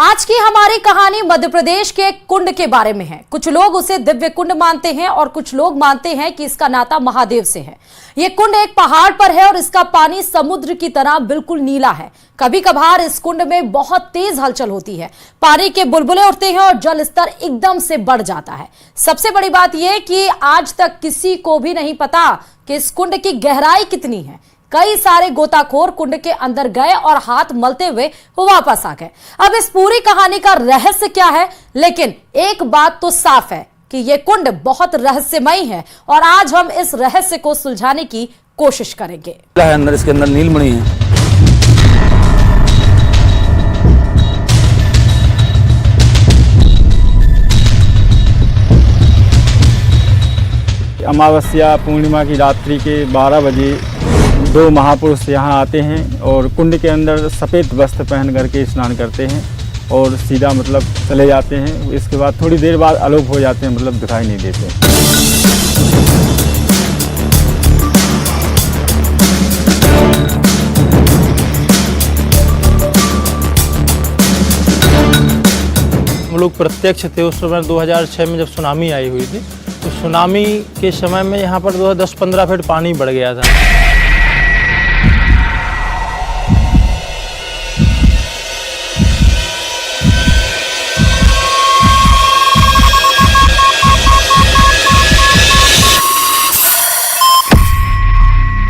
आज की हमारी कहानी मध्य प्रदेश के एक कुंड के बारे में है। कुछ लोग उसे दिव्य कुंड मानते हैं और कुछ लोग मानते हैं कि इसका नाता महादेव से है। ये कुंड एक पहाड़ पर है और इसका पानी समुद्र की तरह बिल्कुल नीला है। कभी कभार इस कुंड में बहुत तेज हलचल होती है, पानी के बुलबुले उठते हैं और जल स्तर एकदम से बढ़ जाता है। सबसे बड़ी बात यह कि आज तक किसी को भी नहीं पता कि इस कुंड की गहराई कितनी है। कई सारे गोताखोर कुंड के अंदर गए और हाथ मलते हुए वापस आ गए। अब इस पूरी कहानी का रहस्य क्या है, लेकिन एक बात तो साफ है कि यह कुंड बहुत रहस्यमय है और आज हम इस रहस्य को सुलझाने की कोशिश करेंगे। अंदर इसके अंदर नीलमणि है। अमावस्या पूर्णिमा की रात्रि के 12 बजे दो महापुरुष यहाँ आते हैं और कुंड के अंदर सफ़ेद वस्त्र पहन करके स्नान करते हैं और सीधा मतलब चले जाते हैं। इसके बाद थोड़ी देर बाद अलोप हो जाते हैं, मतलब दिखाई नहीं देते। हम लोग प्रत्यक्ष थे उस समय 2006 में जब सुनामी आई हुई थी। तो सुनामी के समय में यहाँ पर 10-15 फीट पानी बढ़ गया था।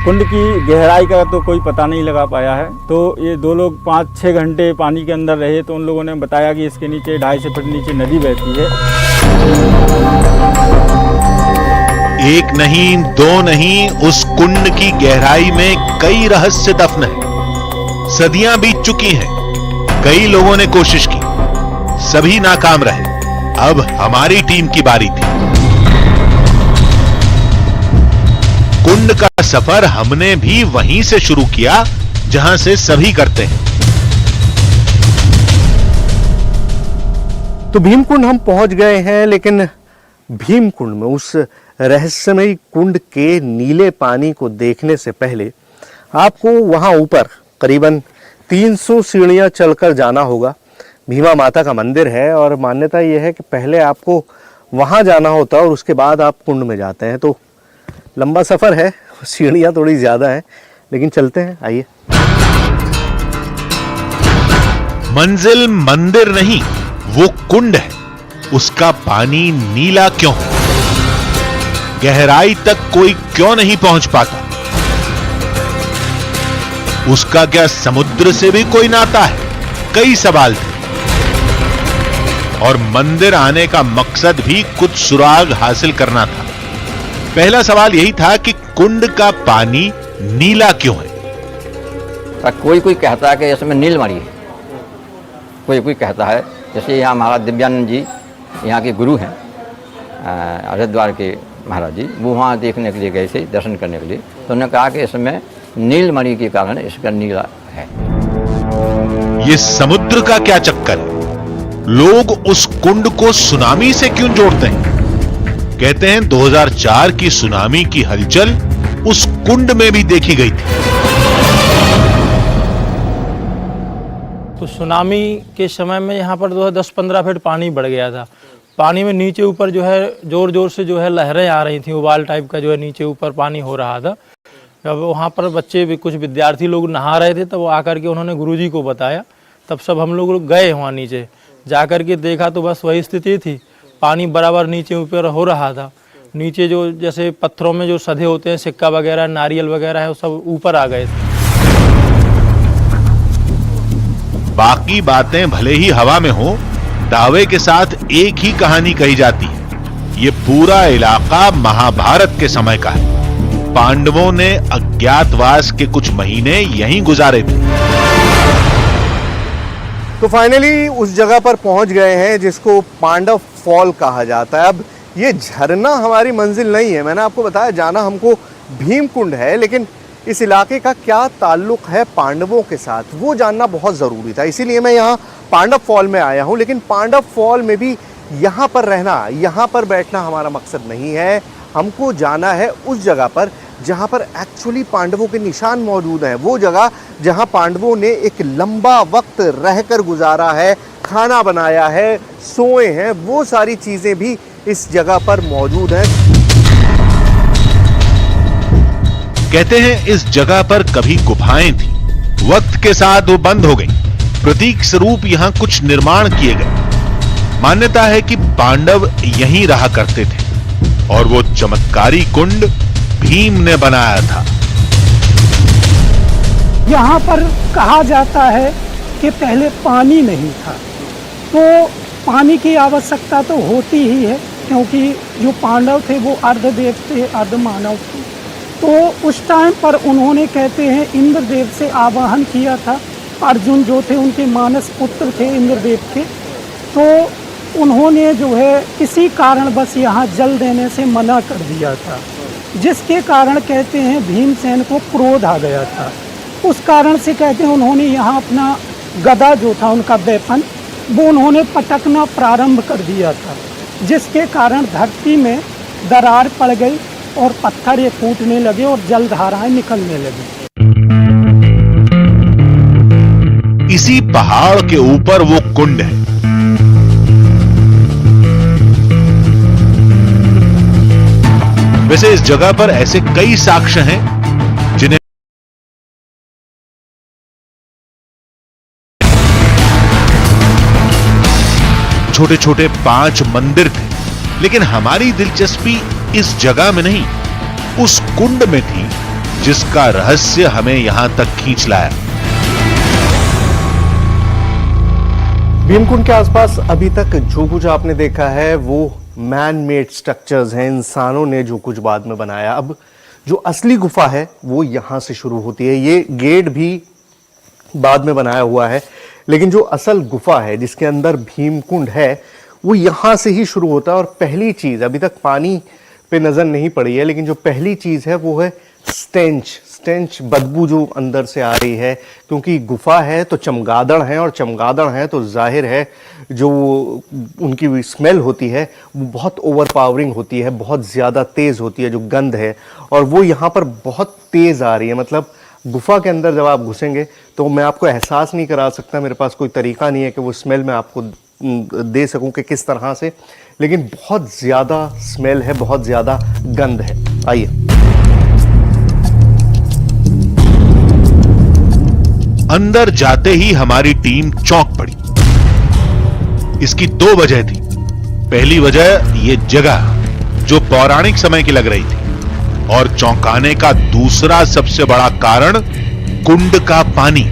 कुंड की गहराई का तो कोई पता नहीं लगा पाया है। तो ये दो लोग 5-6 घंटे पानी के अंदर रहे तो उन लोगों ने बताया कि इसके नीचे 250 फीट नीचे नदी बहती है। एक नहीं, दो नहीं, उस कुंड की गहराई में कई रहस्य दफन हैं। सदियां बीत चुकी हैं, कई लोगों ने कोशिश की, सभी नाकाम रहे। अब हमारी टीम की बारी थी। कुंड का सफर हमने भी वहीं से शुरू किया जहां से सभी करते हैं। तो भीमकुंड हम पहुंच गए हैं, लेकिन भीमकुंड में उस रहस्यमयी कुंड के नीले पानी को देखने से पहले आपको वहां ऊपर करीबन 300 सीढ़ियां चलकर जाना होगा। भीमा माता का मंदिर है और मान्यता यह है कि पहले आपको वहां जाना होता है और उसके बाद आप कुंड में जाते हैं। तो लंबा सफर है, सीढ़ियां थोड़ी ज्यादा हैं, लेकिन चलते हैं, आइए। मंजिल मंदिर नहीं, वो कुंड है। उसका पानी नीला क्यों है? गहराई तक कोई क्यों नहीं पहुंच पाता? उसका क्या समुद्र से भी कोई नाता है? कई सवाल थे और मंदिर आने का मकसद भी कुछ सुराग हासिल करना था। पहला सवाल यही था कि कुंड का पानी नीला क्यों है? कोई कहता है कि इसमें नीलमणि है, कोई कहता है। जैसे यहाँ हमारा दिव्यानंद जी यहाँ के गुरु हैं, हरिद्वार के महाराज जी, वो वहाँ देखने के लिए गए थे, दर्शन करने के लिए। तो उन्होंने कहा कि इसमें नीलमणि के कारण इसका नीला है। ये समुद्र का क्या चक्कर है? लोग उस कुंड को सुनामी से क्यों जोड़ते हैं? कहते हैं 2004 की सुनामी की हलचल उस कुंड में भी देखी गई थी। तो सुनामी के समय में यहाँ पर 10-15 फीट पानी बढ़ गया था। पानी में नीचे ऊपर जो है जोर जोर से जो है लहरें आ रही थी, उबाल टाइप का जो है नीचे ऊपर पानी हो रहा था। जब वहाँ पर बच्चे भी, कुछ विद्यार्थी लोग नहा रहे थे, तब वो आकर के उन्होंने गुरुजी को बताया। तब सब हम लोग गए वहाँ नीचे, जाकर के देखा तो बस वही स्थिति थी। पानी बराबर नीचे ऊपर हो रहा था। नीचे जो जैसे पत्थरों में जो सधे होते हैं, सिक्का वगैरह, नारियल वगैरह है, वो सब ऊपर आ गए थे। बाकी बातें भले ही हवा में हो, दावे के साथ एक ही कहानी कही जाती है। ये पूरा इलाका महाभारत के समय का है। पांडवों ने अज्ञातवास के कुछ महीने यहीं गुजारे थे। तो फाइनली उस जगह पर पहुंच गए हैं जिसको पांडव फॉल कहा जाता है। अब ये झरना हमारी मंजिल नहीं है, मैंने आपको बताया जाना हमको भीमकुंड है, लेकिन इस इलाके का क्या ताल्लुक है पांडवों के साथ, वो जानना बहुत ज़रूरी था। इसीलिए मैं यहाँ पांडव फॉल में आया हूँ। लेकिन पांडव फॉल में भी यहाँ पर रहना, यहाँ पर बैठना हमारा मकसद नहीं है। हमको जाना है उस जगह पर जहाँ पर एक्चुअली पांडवों के निशान मौजूद हैं, वो जगह जहाँ पांडवों ने एक लंबा वक्त रहकर गुजारा है, खाना बनाया है, सोए हैं, वो सारी चीजें भी इस जगह पर मौजूद हैं। कहते हैं इस जगह पर कभी गुफाएं थी, वक्त के साथ वो बंद हो गई। प्रतीक स्वरूप यहां कुछ निर्माण किए गए। मान्यता है कि पांडव यहीं रहा करते थे और वो चमत्कारी कुंड भीम ने बनाया था। यहाँ पर कहा जाता है कि पहले पानी नहीं था, तो पानी की आवश्यकता तो होती ही है, क्योंकि जो पांडव थे वो अर्धदेव थे, अर्धमानव थे। तो उस टाइम पर उन्होंने, कहते हैं, इंद्रदेव से आवाहन किया था। अर्जुन जो थे उनके मानस पुत्र थे, इंद्रदेव के। तो उन्होंने जो है किसी कारणवश यहाँ जल देने से मना कर दिया था, जिसके कारण, कहते हैं, भीमसेन को क्रोध आ गया था। उस कारण से, कहते हैं, उन्होंने यहाँ अपना गदा जो था उनका वेपन, वो उन्होंने पटकना प्रारंभ कर दिया था, जिसके कारण धरती में दरार पड़ गई और पत्थर ये फूटने लगे और जलधाराएं निकलने लगी। इसी पहाड़ के ऊपर वो कुंड है। वैसे इस जगह पर ऐसे कई साक्ष्य हैं जिन्हें छोटे छोटे 5 मंदिर थे, लेकिन हमारी दिलचस्पी इस जगह में नहीं, उस कुंड में थी जिसका रहस्य हमें यहां तक खींच लाया। भीमकुंड के आसपास अभी तक जो कुछ आपने देखा है वो मैन मेड स्ट्रक्चर्स हैं, इंसानों ने जो कुछ बाद में बनाया। अब जो असली गुफा है वो यहाँ से शुरू होती है। ये गेट भी बाद में बनाया हुआ है, लेकिन जो असल गुफा है जिसके अंदर भीमकुंड है वो यहाँ से ही शुरू होता है। और पहली चीज़, अभी तक पानी पे नज़र नहीं पड़ी है, लेकिन जो पहली चीज़ है वो है स्टेंच, बदबू जो अंदर से आ रही है। क्योंकि गुफा है तो चमगादड़ हैं, और चमगादड़ हैं तो जाहिर है जो उनकी स्मेल होती है वो बहुत ओवरपावरिंग होती है, बहुत ज़्यादा तेज़ होती है जो गंध है, और वो यहाँ पर बहुत तेज़ आ रही है। मतलब गुफा के अंदर जब आप घुसेंगे तो मैं आपको एहसास नहीं करा सकता, मेरे पास कोई तरीका नहीं है कि वो स्मेल मैं आपको दे सकूं कि किस तरह से, लेकिन बहुत ज़्यादा स्मेल है, बहुत ज़्यादा गंध है। आइए। अंदर जाते ही हमारी टीम चौंक पड़ी। इसकी 2 वजह थी। पहली वजह ये जगह जो पौराणिक समय की लग रही थी, और चौंकाने का दूसरा सबसे बड़ा कारण कुंड का पानी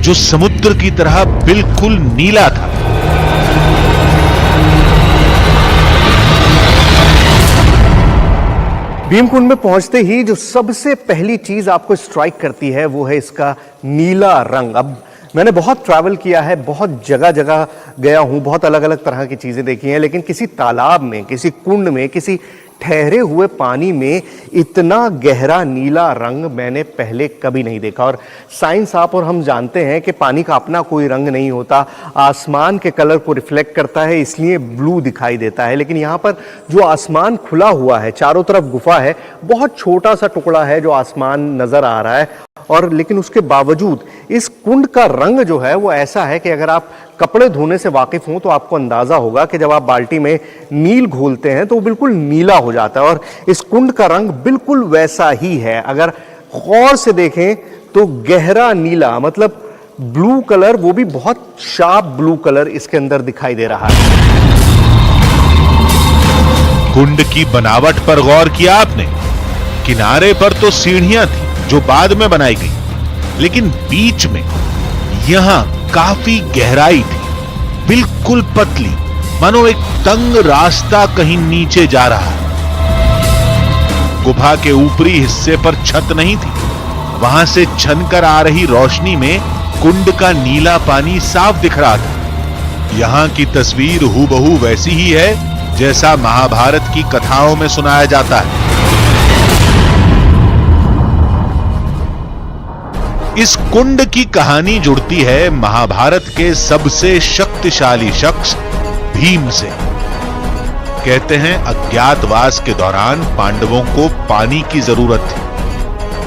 जो समुद्र की तरह बिल्कुल नीला था। भीमकुंड में पहुंचते ही जो सबसे पहली चीज आपको स्ट्राइक करती है वो है इसका नीला रंग। अब मैंने बहुत ट्रैवल किया है, बहुत जगह जगह गया हूं, बहुत अलग अलग तरह की चीजें देखी हैं, लेकिन किसी तालाब में, किसी कुंड में, किसी ठहरे हुए पानी में इतना गहरा नीला रंग मैंने पहले कभी नहीं देखा। और साइंस आप और हम जानते हैं कि पानी का अपना कोई रंग नहीं होता, आसमान के कलर को रिफ्लेक्ट करता है, इसलिए ब्लू दिखाई देता है। लेकिन यहाँ पर जो आसमान खुला हुआ है, चारों तरफ गुफा है, बहुत छोटा सा टुकड़ा है जो आसमान नजर आ रहा है, और लेकिन उसके बावजूद इस कुंड का रंग जो है वो ऐसा है कि अगर आप कपड़े धोने से वाकिफ हों तो आपको अंदाजा होगा कि जब आप बाल्टी में नील घोलते हैं तो वो बिल्कुल नीला हो जाता है, और इस कुंड का रंग बिल्कुल वैसा ही है। अगर गौर से देखें तो गहरा नीला, मतलब ब्लू कलर, वो भी बहुत शार्प ब्लू कलर इसके अंदर दिखाई दे रहा है। कुंड की बनावट पर गौर किया आपने? किनारे पर तो सीढ़ियां थी जो बाद में बनाई गई, लेकिन बीच में यहां काफी गहराई थी, बिल्कुल पतली, मानो एक तंग रास्ता कहीं नीचे जा रहा है। गुफा के ऊपरी हिस्से पर छत नहीं थी, वहां से छनकर आ रही रोशनी में कुंड का नीला पानी साफ दिख रहा था। यहां की तस्वीर हूबहू वैसी ही है जैसा महाभारत की कथाओं में सुनाया जाता है। इस कुंड की कहानी जुड़ती है महाभारत के सबसे शक्तिशाली शख्स भीम से। कहते हैं अज्ञातवास के दौरान पांडवों को पानी की जरूरत थी।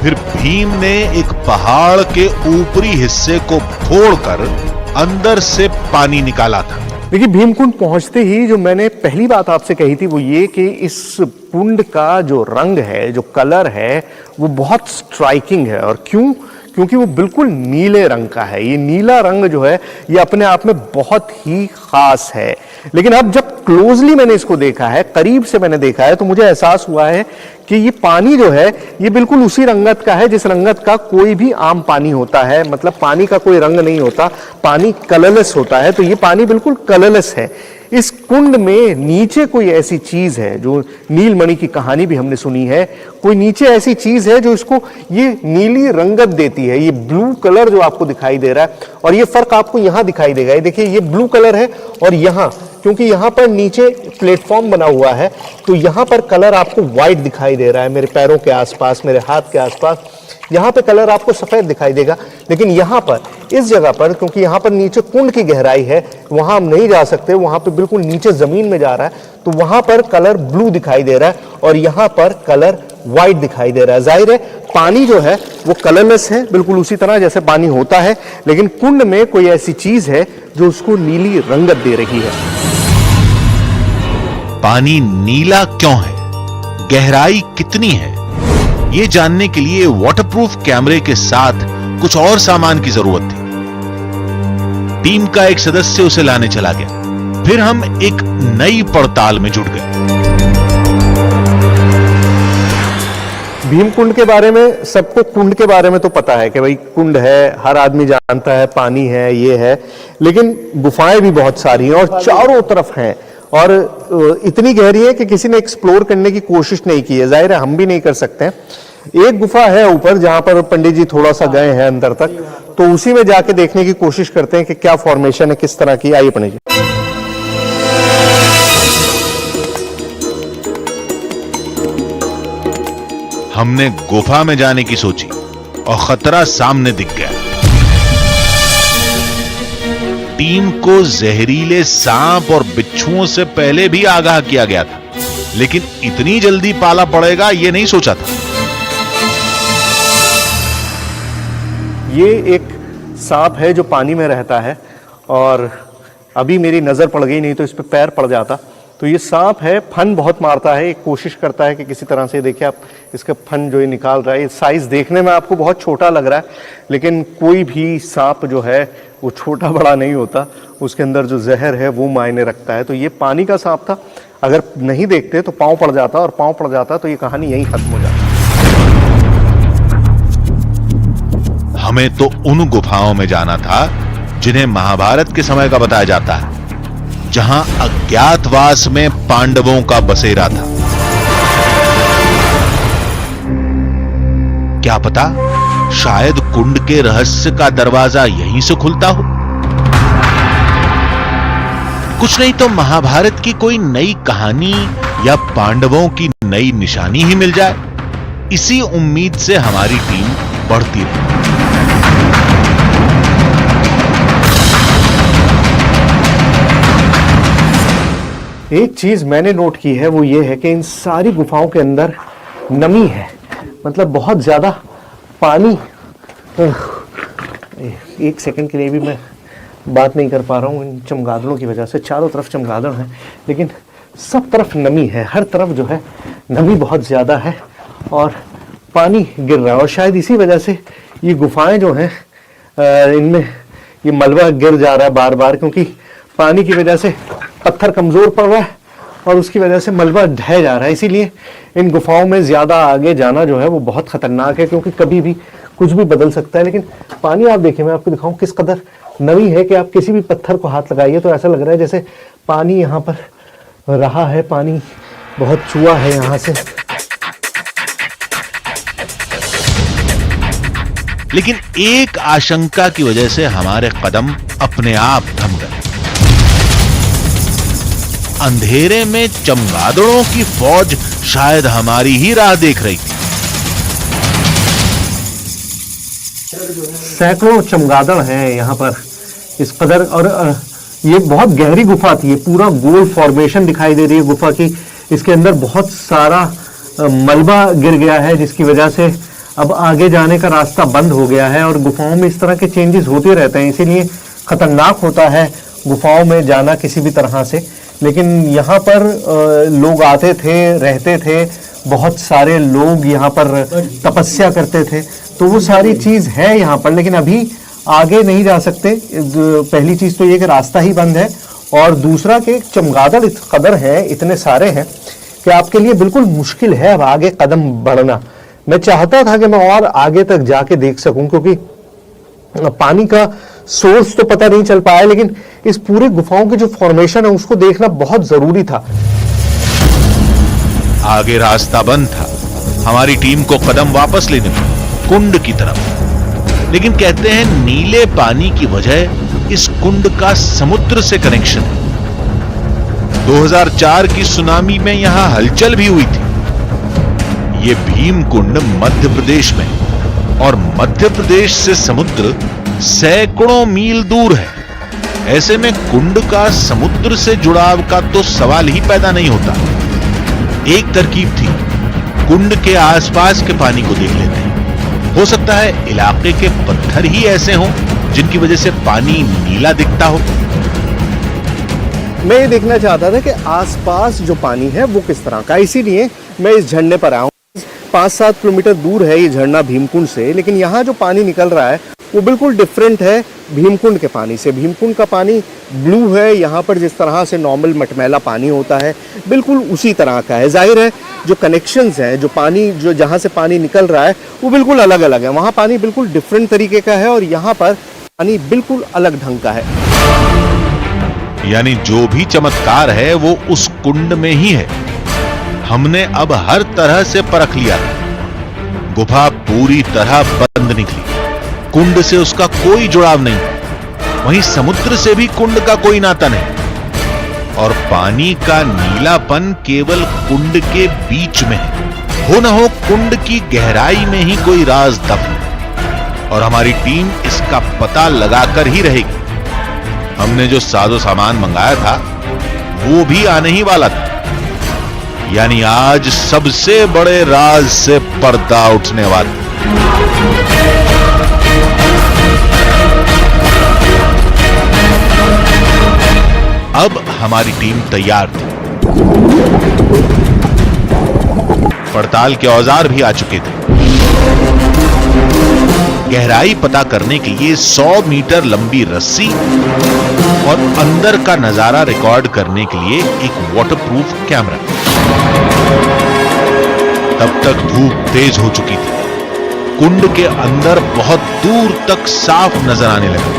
फिर भीम ने एक पहाड़ के ऊपरी हिस्से को फोड़कर अंदर से पानी निकाला था। देखिए, भीमकुंड पहुंचते ही जो मैंने पहली बात आपसे कही थी वो ये कि इस कुंड का जो रंग है, जो कलर है, वो बहुत स्ट्राइकिंग है। और क्यों? क्योंकि वो बिल्कुल नीले रंग का है। ये नीला रंग जो है ये अपने आप में बहुत ही खास है। लेकिन अब जब क्लोजली मैंने इसको देखा है, करीब से मैंने देखा है, तो मुझे एहसास हुआ है कि ये पानी जो है ये बिल्कुल उसी रंगत का है जिस रंगत का कोई भी आम पानी होता है। मतलब पानी का कोई रंग नहीं होता, पानी कलरलेस होता है। तो ये पानी बिल्कुल कलरलेस है। इस कुंड में नीचे कोई ऐसी चीज है, जो नीलमणि की कहानी भी हमने सुनी है, कोई नीचे ऐसी चीज है जो इसको ये नीली रंगत देती है। ये ब्लू कलर जो आपको दिखाई दे रहा है, और ये फर्क आपको यहां दिखाई देगा। ये देखिए, ये ब्लू कलर है और यहां, क्योंकि यहां पर नीचे प्लेटफॉर्म बना हुआ है तो यहां पर कलर आपको व्हाइट दिखाई दे रहा है। मेरे पैरों के आसपास, मेरे हाथ के आसपास यहाँ पे कलर आपको सफेद दिखाई देगा। लेकिन यहाँ पर, इस जगह पर, क्योंकि यहाँ पर नीचे कुंड की गहराई है, वहां हम नहीं जा सकते, वहां पे बिल्कुल नीचे जमीन में जा रहा है, तो वहां पर कलर ब्लू दिखाई दे रहा है और यहाँ पर कलर व्हाइट दिखाई दे रहा है। जाहिर है पानी जो है वो कलरलेस है, बिल्कुल उसी तरह जैसे पानी होता है, लेकिन कुंड में कोई ऐसी चीज है जो उसको नीली रंगत दे रही है। पानी नीला क्यों है, गहराई कितनी है, ये जानने के लिए वाटरप्रूफ कैमरे के साथ कुछ और सामान की जरूरत थी। टीम का एक सदस्य उसे लाने चला गया। फिर हम एक नई पड़ताल में जुट गए। भीमकुंड के बारे में सबको, कुंड के बारे में तो पता है कि भाई कुंड है, हर आदमी जानता है, पानी है, ये है, लेकिन गुफाएं भी बहुत सारी हैं और चारों तरफ हैं और इतनी गहरी है कि किसी ने एक्सप्लोर करने की कोशिश नहीं की है। जाहिर है हम भी नहीं कर सकते हैं। एक गुफा है ऊपर जहां पर पंडित जी थोड़ा सा गए हैं अंदर तक, तो उसी में जाके देखने की कोशिश करते हैं कि क्या फॉर्मेशन है, किस तरह की। आइए पंडित जी। हमने गुफा में जाने की सोची और खतरा सामने दिख गया। टीम को जहरीले सांप और बिच्छुओं से पहले भी आगाह किया गया था, लेकिन इतनी जल्दी पाला पड़ेगा ये नहीं सोचा था। ये एक सांप है जो पानी में रहता है और अभी मेरी नजर पड़ गई, नहीं तो इस पे पैर पड़ जाता। तो ये सांप है, फन बहुत मारता है, एक कोशिश करता है कि किसी तरह से, देखिए आप इसका फन जो ये निकाल रहा है। ये साइज देखने में आपको बहुत छोटा लग रहा है, लेकिन कोई भी सांप जो है वो छोटा बड़ा नहीं होता, उसके अंदर जो जहर है वो मायने रखता है। तो ये पानी का सांप था, अगर नहीं देखते तो पांव पड़ जाता, और पांव पड़ जाता तो ये कहानी यहीं खत्म हो जाती। हमें तो उन गुफाओं में जाना था जिन्हें महाभारत के समय का बताया जाता है, जहां अज्ञातवास में पांडवों का बसेरा था। क्या पता शायद कुंड के रहस्य का दरवाजा यहीं से खुलता हो। कुछ नहीं तो महाभारत की कोई नई कहानी या पांडवों की नई निशानी ही मिल जाए। इसी उम्मीद से हमारी टीम बढ़ती रही। एक चीज मैंने नोट की है वो ये है कि इन सारी गुफाओं के अंदर नमी है, मतलब बहुत ज्यादा पानी। एक सेकंड के लिए भी मैं बात नहीं कर पा रहा हूँ इन चमगादड़ों की वजह से। चारों तरफ चमगादड़ हैं, लेकिन सब तरफ नमी है, हर तरफ जो है नमी बहुत ज़्यादा है और पानी गिर रहा है। और शायद इसी वजह से ये गुफाएं जो हैं इनमें ये मलबा गिर जा रहा है बार बार, क्योंकि पानी की वजह से पत्थर कमज़ोर पड़ रहा है और उसकी वजह से मलबा ढह जा रहा है। इसीलिए इन गुफाओं में ज़्यादा आगे जाना जो है वो बहुत ख़तरनाक है, क्योंकि कभी भी कुछ भी बदल सकता है। लेकिन पानी आप देखिए, मैं आपको दिखाऊं किस कदर नमी है कि आप किसी भी पत्थर को हाथ लगाइए तो ऐसा लग रहा है जैसे पानी यहाँ पर रहा है, पानी बहुत चुआ है यहाँ से। लेकिन एक आशंका की वजह से हमारे कदम अपने आप थम गए। अंधेरे में चमगादड़ों की फौज शायद हमारी ही राह देख रही थी। सैकड़ों चमगादड़ हैं यहाँ पर इस कदर, और ये बहुत गहरी गुफा थी। ये पूरा गोल फॉर्मेशन दिखाई दे रही है गुफा की। इसके अंदर बहुत सारा मलबा गिर गया है, जिसकी वजह से अब आगे जाने का रास्ता बंद हो गया है। और गुफाओं में इस तरह के चेंजेस होते रहते हैं, इसीलिए खतरनाक होता है गुफाओं में जाना किसी भी तरह से, लेकिन यहाँ पर लोग आते थे, रहते थे, बहुत सारे लोग यहाँ पर तपस्या करते थे, तो वो सारी चीज़ है यहाँ पर। लेकिन अभी आगे नहीं जा सकते। पहली चीज़ तो ये कि रास्ता ही बंद है, और दूसरा कि चमगादड़ इस कदर है, इतने सारे हैं कि आपके लिए बिल्कुल मुश्किल है अब आगे कदम बढ़ना। मैं चाहता था कि मैं और आगे तक जाके देख सकूं, क्योंकि पानी का सोर्स तो पता नहीं चल पाया, लेकिन इस पूरे गुफाओं की जो फॉर्मेशन है उसको देखना बहुत जरूरी था। आगे रास्ता बंद था। हमारी टीम को कदम वापस लेने पड़े कुंड की तरफ। लेकिन कहते हैं नीले पानी की वजह इस कुंड का समुद्र से कनेक्शन है। 2004 की सुनामी में यहां हलचल भी हुई थी। यह भीम कुंड मध्य प्रदेश में है, और मध्य प्रदेश से समुद्र सैकड़ों मील दूर है। ऐसे में कुंड का समुद्र से जुड़ाव का तो सवाल ही पैदा नहीं होता। एक तरकीब थी, कुंड के आसपास के पानी को देख लेते हैं। हो सकता है इलाके के पत्थर ही ऐसे हों जिनकी वजह से पानी नीला दिखता हो। मैं ये देखना चाहता था कि आसपास जो पानी है वो किस तरह का, इसीलिए मैं इस झरने पर आया हूँ। 5-7 किलोमीटर दूर है ये झरना भीमकुंड से, लेकिन यहाँ जो पानी निकल रहा है वो बिल्कुल डिफरेंट है भीमकुंड के पानी से। भीमकुंड का पानी ब्लू है, यहाँ पर जिस तरह से नॉर्मल मटमैला पानी होता है बिल्कुल उसी तरह का है। जाहिर है जो कनेक्शंस हैं, जो पानी जो जहाँ से पानी निकल रहा है वो बिल्कुल अलग अलग है। वहाँ पानी बिल्कुल डिफरेंट तरीके का है और यहाँ पर पानी बिल्कुल अलग ढंग का है। यानी जो भी चमत्कार है वो उस कुंड में ही है। हमने अब हर तरह से परख लिया। गुफा पूरी तरह बंद निकली, कुंड से उसका कोई जुड़ाव नहीं। वहीं समुद्र से भी कुंड का कोई नाता नहीं, और पानी का नीलापन केवल कुंड के बीच में है। हो न हो कुंड की गहराई में ही कोई राज दफन है, और हमारी टीम इसका पता लगाकर ही रहेगी। हमने जो साजो सामान मंगाया था वो भी आने ही वाला था। यानी आज सबसे बड़े राज से पर्दा उठने वाला। अब हमारी टीम तैयार थी। पड़ताल के औजार भी आ चुके थे। गहराई पता करने के लिए 100 मीटर लंबी रस्सी और अंदर का नजारा रिकॉर्ड करने के लिए एक वाटरप्रूफ कैमरा। तब तक धूप तेज हो चुकी थी। कुंड के अंदर बहुत दूर तक साफ नजर आने लगा।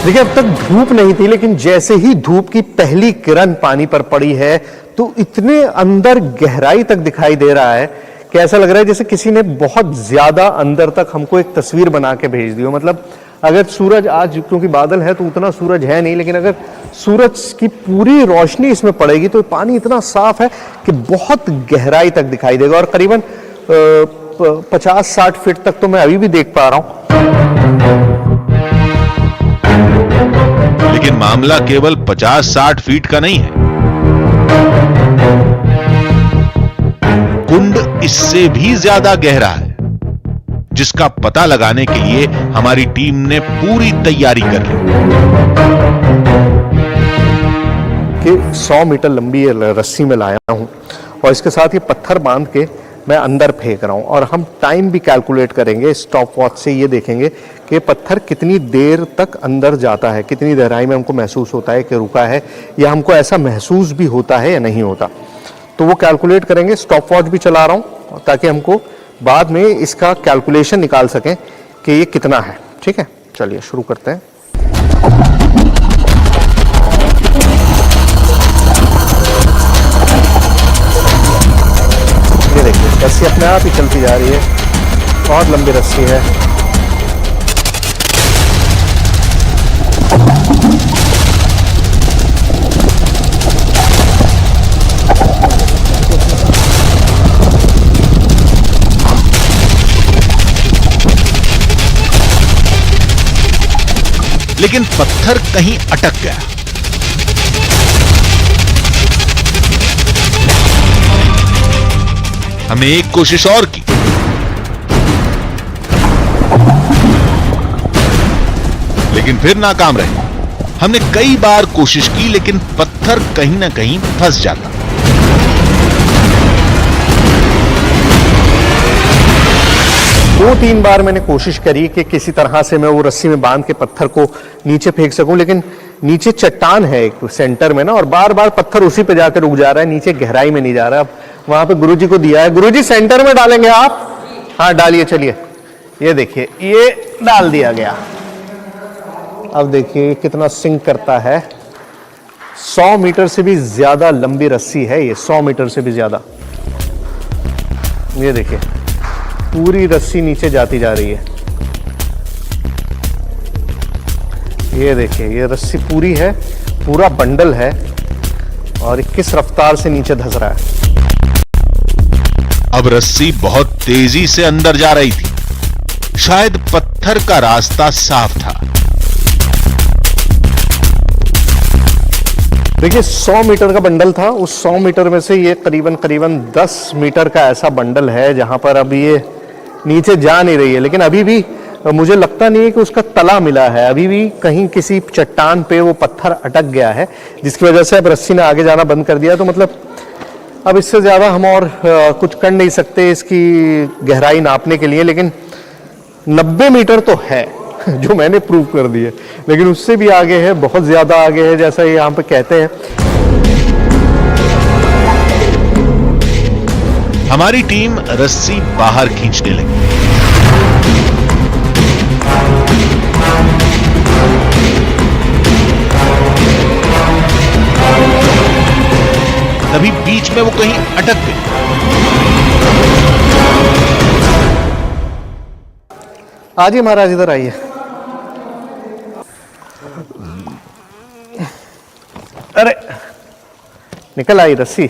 देखिए, अब तक धूप नहीं थी, लेकिन जैसे ही धूप की पहली किरण पानी पर पड़ी है तो इतने अंदर गहराई तक दिखाई दे रहा है कि ऐसा लग रहा है जैसे किसी ने बहुत ज्यादा अंदर तक हमको एक तस्वीर बना के भेज दी हो। मतलब अगर सूरज, आज क्योंकि बादल है तो उतना सूरज है नहीं, लेकिन अगर सूरज की पूरी रोशनी इसमें पड़ेगी तो पानी इतना साफ है कि बहुत गहराई तक दिखाई देगा। और करीबन 50-60 फीट तक तो मैं अभी भी देख पा रहा हूं। लेकिन मामला केवल 50-60 फीट का नहीं है। कुंड इससे भी ज्यादा गहरा है, जिसका पता लगाने के लिए हमारी टीम ने पूरी तैयारी कर ली। कि 100 मीटर लंबी रस्सी में लाया हूं और इसके साथ ये पत्थर बांध के मैं अंदर फेंक रहा हूं, और हम टाइम भी कैलकुलेट करेंगे। स्टॉप वॉच से ये देखेंगे कि पत्थर कितनी देर तक अंदर जाता है, कितनी गहराई में हमको महसूस होता है कि रुका है, या हमको ऐसा महसूस भी होता है या नहीं होता। तो वो कैलकुलेट करेंगे। स्टॉप वॉच भी चला रहा हूं ताकि हमको बाद में इसका कैलकुलेशन निकाल सकें कि ये कितना है। ठीक है, चलिए शुरू करते हैं। ये देखिए रस्सी अपने आप ही चलती जा रही है, बहुत लंबी रस्सी है। लेकिन पत्थर कहीं अटक गया। हमने एक कोशिश और की, लेकिन फिर नाकाम रहे। हमने कई बार कोशिश की लेकिन पत्थर कहीं ना कहीं फंस जाता। दो तीन बार मैंने कोशिश करी कि किसी तरह से मैं वो रस्सी में बांध के पत्थर को नीचे फेंक सकूं, लेकिन नीचे चट्टान है एक सेंटर में ना, और बार बार पत्थर उसी पे जाकर रुक जा रहा है, नीचे गहराई में नहीं जा रहा। अब वहां पे गुरुजी को दिया है, गुरुजी सेंटर में डालेंगे आप? हाँ डालिए, चलिए। ये देखिए, ये डाल दिया गया। अब देखिए कितना सिंक करता है। 100 मीटर से भी ज्यादा लंबी रस्सी है ये, 100 मीटर से भी ज्यादा। ये देखिए पूरी रस्सी नीचे जाती जा रही है। ये देखिए ये रस्सी पूरी है, पूरा बंडल है, और किस रफ्तार से नीचे धंस रहा है। अब रस्सी बहुत तेजी से अंदर जा रही थी। शायद पत्थर का रास्ता साफ था। देखिए 100 मीटर का बंडल था, उस 100 मीटर में से ये करीबन 10 मीटर का ऐसा बंडल है जहां पर अब ये नीचे जा नहीं रही है। लेकिन अभी भी मुझे लगता नहीं है कि उसका तला मिला है, अभी भी कहीं किसी चट्टान पे वो पत्थर अटक गया है, जिसकी वजह से अब रस्सी ने आगे जाना बंद कर दिया। तो मतलब अब इससे ज्यादा हम और कुछ कर नहीं सकते इसकी गहराई नापने के लिए। लेकिन 90 मीटर तो है जो मैंने प्रूव कर दी है, लेकिन उससे भी आगे है, बहुत ज्यादा आगे है, जैसा ये यहाँ पे कहते हैं। हमारी टीम रस्सी बाहर खींचने लगी। तभी बीच में वो कहीं अटक गई। आइए महाराज, इधर आइए। अरे निकल आई रस्सी।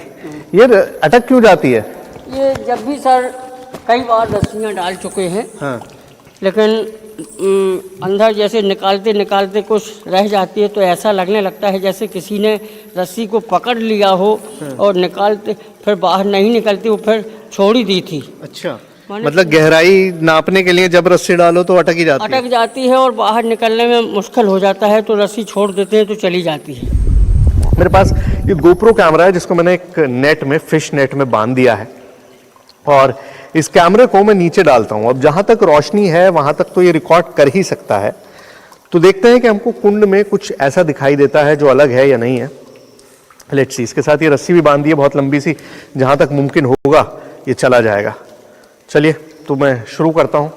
ये अटक क्यों जाती है? ये जब भी सर कई बार रस्सियाँ डाल चुके हैं, हाँ। लेकिन अंदर जैसे निकालते निकालते कुछ रह जाती है, तो ऐसा लगने लगता है जैसे किसी ने रस्सी को पकड़ लिया हो और निकालते फिर बाहर नहीं निकलती, वो फिर छोड़ ही दी थी। अच्छा, मतलब गहराई नापने के लिए जब रस्सी डालो तो अटक ही जाती है? अटक जाती है और बाहर निकलने में मुश्किल हो जाता है, तो रस्सी छोड़ देते हैं तो चली जाती है। मेरे पास ये गोप्रो कैमरा है जिसको मैंने एक नेट में, फिश नेट में बांध दिया है, और इस कैमरे को मैं नीचे डालता हूं। अब जहां तक रोशनी है वहां तक तो ये रिकॉर्ड कर ही सकता है। तो देखते हैं कि हमको कुंड में कुछ ऐसा दिखाई देता है जो अलग है या नहीं है। Let's see. इसके साथ ये रस्सी भी बांध दी है बहुत लंबी सी, जहां तक मुमकिन होगा ये चला जाएगा। चलिए तो मैं शुरू करता हूं,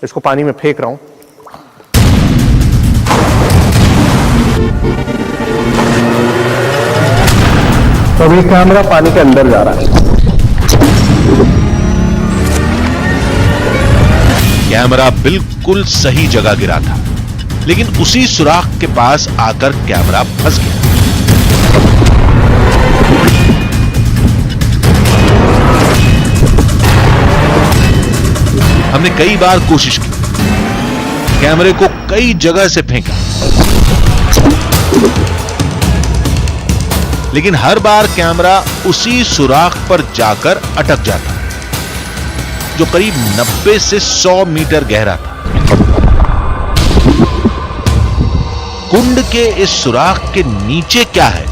इसको पानी में फेंक रहा हूं। तो अभी कैमरा पानी के अंदर जा रहा है। कैमरा बिल्कुल सही जगह गिरा था, लेकिन उसी सुराख के पास आकर कैमरा फंस गया। हमने कई बार कोशिश की, कैमरे को कई जगह से फेंका, लेकिन हर बार कैमरा उसी सुराख पर जाकर अटक जाता, जो करीब 90 से 100 मीटर गहरा था। कुंड के इस सुराख के नीचे क्या है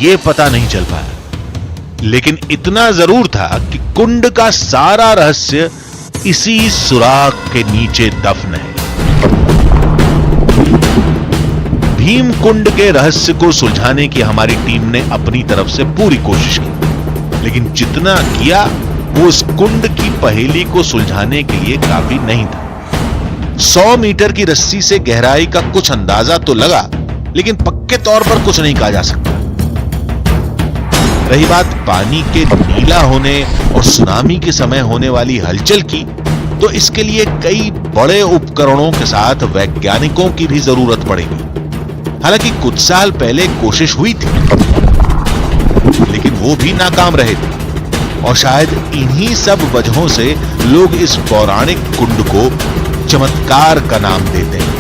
यह पता नहीं चल पाया, लेकिन इतना जरूर था कि कुंड का सारा रहस्य इसी सुराख के नीचे दफन है। भीम कुंड के रहस्य को सुलझाने की हमारी टीम ने अपनी तरफ से पूरी कोशिश की, लेकिन जितना किया वो उस कुंड की पहेली को सुलझाने के लिए काफी नहीं था। 100 मीटर की रस्सी से गहराई का कुछ अंदाजा तो लगा, लेकिन पक्के तौर पर कुछ नहीं कहा जा सकता। रही बात पानी के नीला होने और सुनामी के समय होने वाली हलचल की, तो इसके लिए कई बड़े उपकरणों के साथ वैज्ञानिकों की भी जरूरत पड़ेगी। हालांकि कुछ साल पहले कोशिश हुई थी, लेकिन वो भी नाकाम रहे थे, और शायद इन्हीं सब वजहों से लोग इस पौराणिक कुंड को चमत्कार का नाम देते हैं।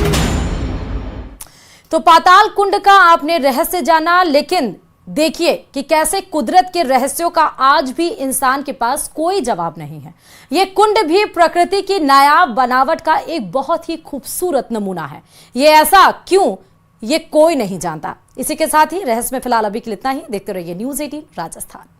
तो पाताल कुंड का आपने रहस्य जाना, लेकिन देखिए कि कैसे कुदरत के रहस्यों का आज भी इंसान के पास कोई जवाब नहीं है। ये कुंड भी प्रकृति की नायाब बनावट का एक बहुत ही खूबसूरत नमूना है। ये ऐसा क्यों, ये कोई नहीं जानता। इसी के साथ ही रहस्य में फिलहाल अभी के लिए इतना ही। देखते रहिए न्यूज़ 18 राजस्थान।